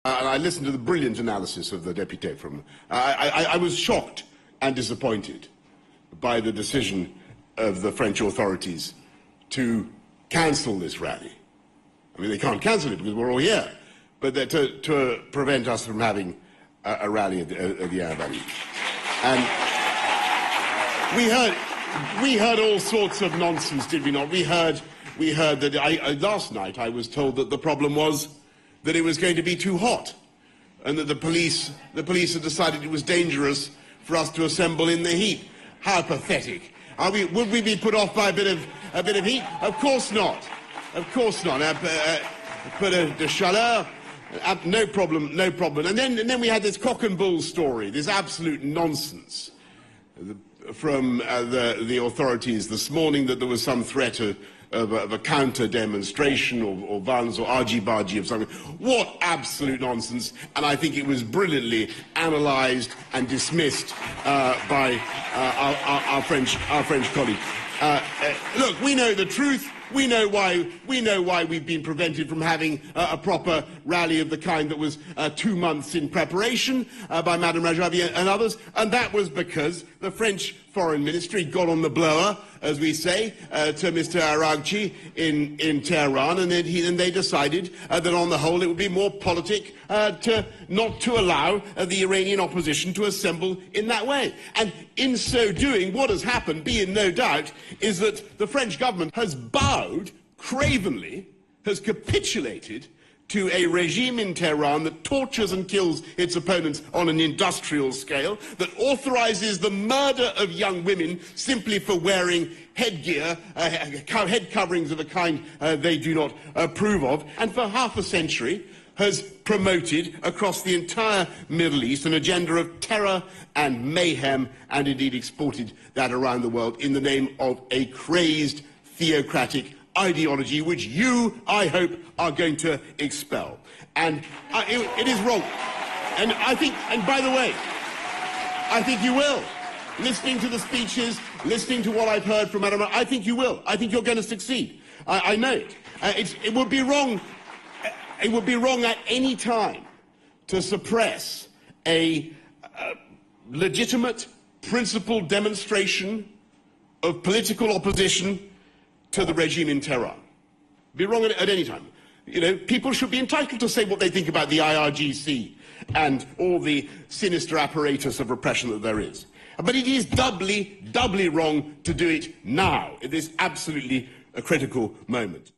And I listened to the brilliant analysis of the député from... I was shocked and disappointed by the decision of the French authorities to cancel this rally. I mean, they can't cancel it because we're all here, but to prevent us from having a rally at the Invalides. And we heard all sorts of nonsense, did we not? We heard that last night I was told that the problem was that it was going to be too hot, and that the police had decided it was dangerous for us to assemble in the heat. How pathetic! Would we be put off by a bit of heat? Of course not. Of course not. But de chaleur, no problem, no problem. And then we had this cock and bull story, this absolute nonsense from the authorities this morning that there was some threat of a counter demonstration or violence or argy-bargy of something. What absolute nonsense. And I think it was brilliantly analysed and dismissed by our French colleague. Look, we know the truth. We know why we've been prevented from having a proper rally of the kind that was 2 months in preparation by Madame Rajabia and others, and that was because the French Foreign Ministry got on the blower, as we say, to Mr. Araghchi in Tehran, and they decided that on the whole it would be more politic not to allow the Iranian opposition to assemble in that way. And in so doing, what has happened, be in no doubt, is that the French government has bowed cravenly, has capitulated to a regime in Tehran that tortures and kills its opponents on an industrial scale, that authorises the murder of young women simply for wearing headgear, head coverings of a kind they do not approve of, and for half a century has promoted across the entire Middle East an agenda of terror and mayhem, and indeed exported that around the world in the name of a crazed theocratic ideology which you, I hope, are going to expel. And it is wrong. And I think, and by the way, I think you will. Listening to the speeches, listening to what I've heard from Madam, I think you will. I think you're going to succeed. I know it. It would be wrong. It would be wrong at any time to suppress a legitimate, principled demonstration of political opposition to the regime in Tehran. Be wrong at any time. You know, people should be entitled to say what they think about the IRGC and all the sinister apparatus of repression that there is. But it is doubly wrong to do it now, at this absolutely critical moment.